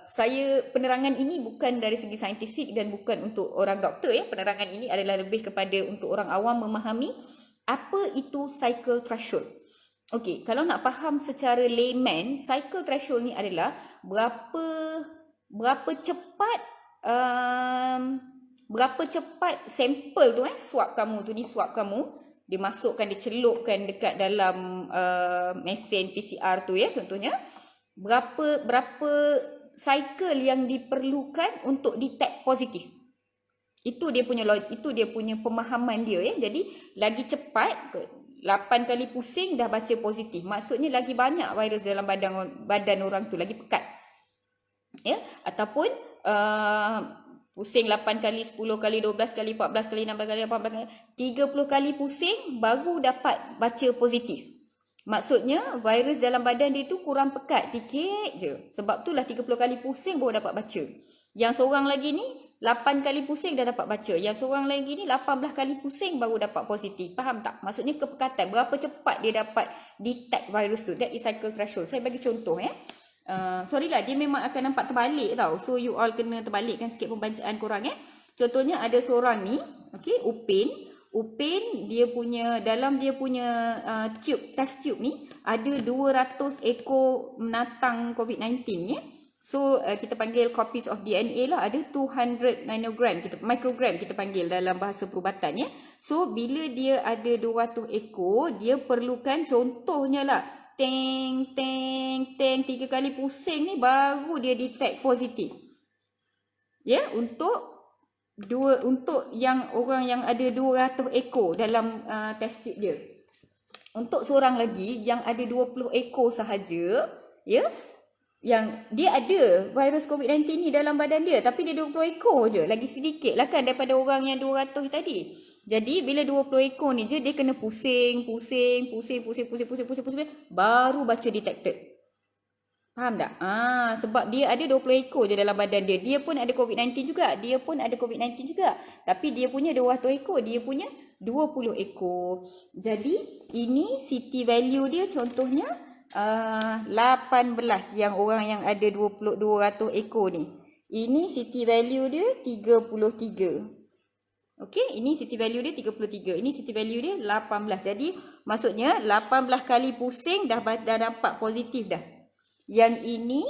Saya penerangan ini bukan dari segi saintifik dan bukan untuk orang doktor ya. Penerangan ini adalah lebih kepada untuk orang awam memahami apa itu cycle threshold. Okey, kalau nak faham secara layman, cycle threshold ni adalah berapa cepat berapa cepat sampel tu swab kamu tu, swab kamu dimasukkan, dicelupkan dekat dalam mesin PCR tu ya contohnya, berapa cycle yang diperlukan untuk detect positif. Itu dia punya pemahaman dia ya. Jadi lagi cepat 8 kali pusing dah baca positif. Maksudnya lagi banyak virus dalam badan orang tu, lagi pekat. Ya, ataupun pusing 8 kali, 10 kali, 12 kali, 14 kali, 16 kali, 18 kali, 30 kali pusing baru dapat baca positif. Maksudnya virus dalam badan dia tu kurang pekat sikit je. Sebab itulah 30 kali pusing baru dapat baca. Yang seorang lagi ni 8 kali pusing dah dapat baca. Yang seorang lagi ni 18 kali pusing baru dapat positif. Faham tak? Maksudnya kepekatan. Berapa cepat dia dapat detect virus tu. That is cycle threshold. Saya bagi contoh ya. Sorry lah, dia memang akan nampak terbalik tau. So you all kena terbalikkan sikit pembacaan korang ya. Contohnya ada seorang ni, okay, Upin dia punya, dalam dia punya tube, test tube ni ada 200 ekor menatang COVID-19 ya. So kita panggil copies of DNA lah, ada 200 nanogram, microgram kita panggil dalam bahasa perubatan ya. So bila dia ada 200 ekor, dia perlukan contohnya lah teng 3 kali pusing ni baru dia detect positif. Ya, untuk yang orang yang ada 200 ekor dalam test tube dia. Untuk seorang lagi yang ada 20 ekor sahaja, ya, yang dia ada virus COVID-19 ni dalam badan dia, tapi dia 20 ekor je, lagi sedikit lah kan daripada orang yang 200 tadi. Jadi bila 20 ekor ni je, dia kena pusing, baru baca detected. Faham tak? Sebab dia ada 20 ekor je dalam badan dia. Dia pun ada COVID-19 juga. Tapi dia punya 200 ekor. Dia punya 20 ekor. Jadi ini CT value dia contohnya 18. Yang orang yang ada 200 ekor ni. Ini CT value dia 33. Okey, ini CT value dia 33. Ini CT value dia 18. Jadi maksudnya 18 kali pusing dah nampak positif dah. Yang ini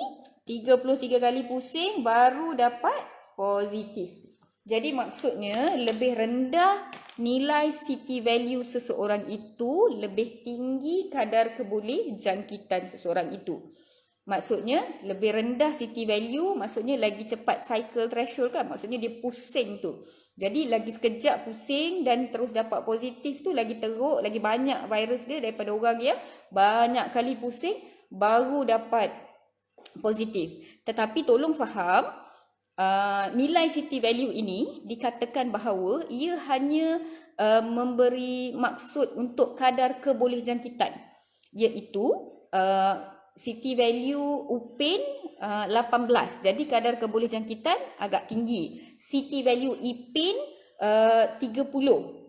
33 kali pusing baru dapat positif. Jadi maksudnya lebih rendah nilai CT value seseorang itu, lebih tinggi kadar kebolehjangkitan seseorang itu. Maksudnya lebih rendah CT value, maksudnya lagi cepat cycle threshold kan. Maksudnya dia pusing tu. Jadi lagi sekejap pusing dan terus dapat positif tu, lagi teruk, lagi banyak virus dia daripada orang yang banyak kali pusing baru dapat positif. Tetapi tolong faham, nilai CT value ini dikatakan bahawa ia hanya memberi maksud untuk kadar kebolehjangkitan, iaitu CT value Upin 18. Jadi kadar kebolehjangkitan agak tinggi. CT value Ipin 30.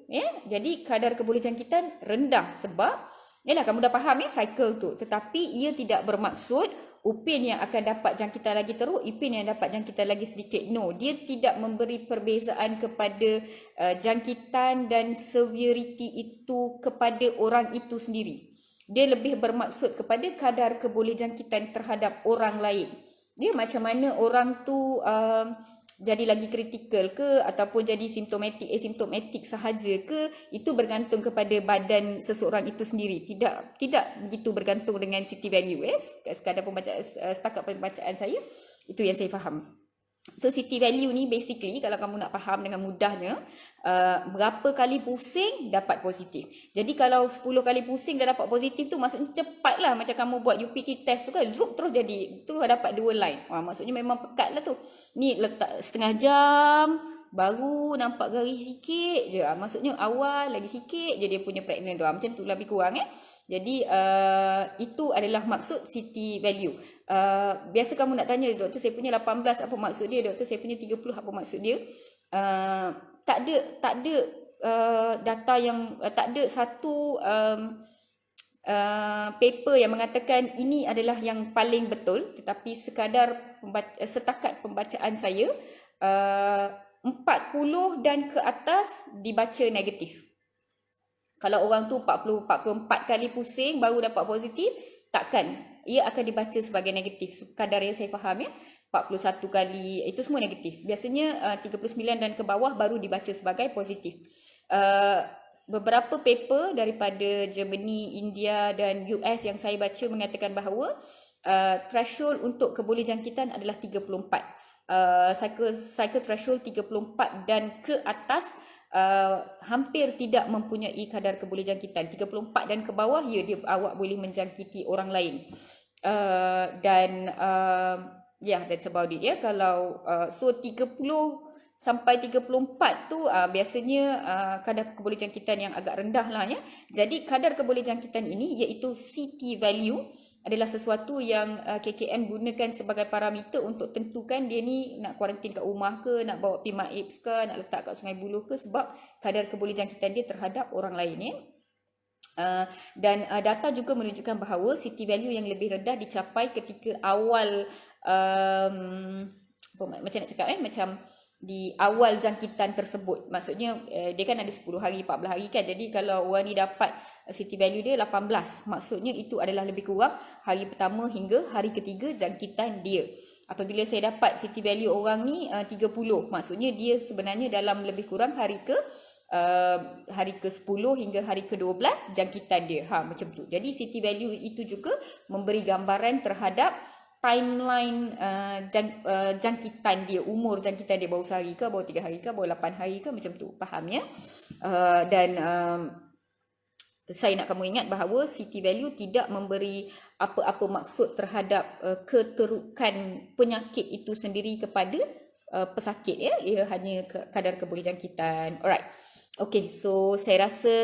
Ya, jadi kadar kebolehjangkitan rendah sebab yalah, kamu dah faham ya cycle tu. Tetapi ia tidak bermaksud Upin yang akan dapat jangkitan lagi teruk, Ipin yang dapat jangkitan lagi sedikit. No, dia tidak memberi perbezaan kepada jangkitan dan severity itu kepada orang itu sendiri. Dia lebih bermaksud kepada kadar kebolehjangkitan terhadap orang lain. Dia macam mana orang tu jadi lagi kritikal ke ataupun jadi simptomatik, asimptomatik sahaja ke, itu bergantung kepada badan seseorang itu sendiri. Tidak begitu bergantung dengan CT value. Sekadar setakat pembacaan saya, itu yang saya faham. So CT value ni basically kalau kamu nak faham dengan mudahnya, berapa kali pusing dapat positif. Jadi kalau 10 kali pusing dah dapat positif tu, maksudnya cepat lah. Macam kamu buat UPT test tu kan, zoom terus jadi, terus dapat 2 line. Maksudnya memang pekat lah tu. Ni letak setengah jam baru nampak garis sikit je. Maksudnya awal lagi sikit je dia punya pregnant tu. Macam tu lebih kurang Jadi itu adalah maksud CT value. Biasa kamu nak tanya, doktor saya punya 18 apa maksud dia, doktor saya punya 30 apa maksud dia. Tak ada data yang tak ada satu paper yang mengatakan ini adalah yang paling betul, tetapi setakat pembacaan saya 40 dan ke atas dibaca negatif. Kalau orang tu 44 kali pusing baru dapat positif, takkan. Ia akan dibaca sebagai negatif. Kadar yang saya faham ya, 41 kali, itu semua negatif. Biasanya 39 dan ke bawah baru dibaca sebagai positif. Beberapa paper daripada Germany, India dan US yang saya baca mengatakan bahawa threshold untuk kebolehjangkitan adalah 34. Cycle threshold 34 dan ke atas hampir tidak mempunyai kadar kebolehjangkitan. 34 dan ke bawah awak boleh menjangkiti orang lain. That's about it ya. Kalau so 30 sampai 34 tu biasanya kadar kebolehjangkitan yang agak rendah lah ya. Jadi kadar kebolehjangkitan ini iaitu CT value adalah sesuatu yang KKM gunakan sebagai parameter untuk tentukan dia ni nak kuarantin kat rumah ke, nak bawa pergi MAIPS ke, nak letak kat Sungai Buloh ke, sebab kadar kebolehjangkitan dia terhadap orang lain ya. Dan data juga menunjukkan bahawa CT value yang lebih rendah dicapai ketika awal macam nak cakap macam di awal jangkitan tersebut. Maksudnya dia kan ada 10 hari, 14 hari kan. Jadi kalau orang ni dapat CT value dia 18, maksudnya itu adalah lebih kurang hari pertama hingga hari ketiga jangkitan dia. Apabila saya dapat CT value orang ni 30, maksudnya dia sebenarnya dalam lebih kurang hari ke-10 hingga hari ke-12 jangkitan dia. Macam tu. Jadi CT value itu juga memberi gambaran terhadap timeline jangkitan dia, umur jangkitan dia, baru sehari ke, baru 3 hari ke, baru 8 hari ke, macam tu. Faham ya? Saya nak kamu ingat bahawa CT value tidak memberi apa-apa maksud terhadap keterukan penyakit itu sendiri kepada pesakit ya. Ia hanya kadar kebolehjangkitan. Alright. Okay, so saya rasa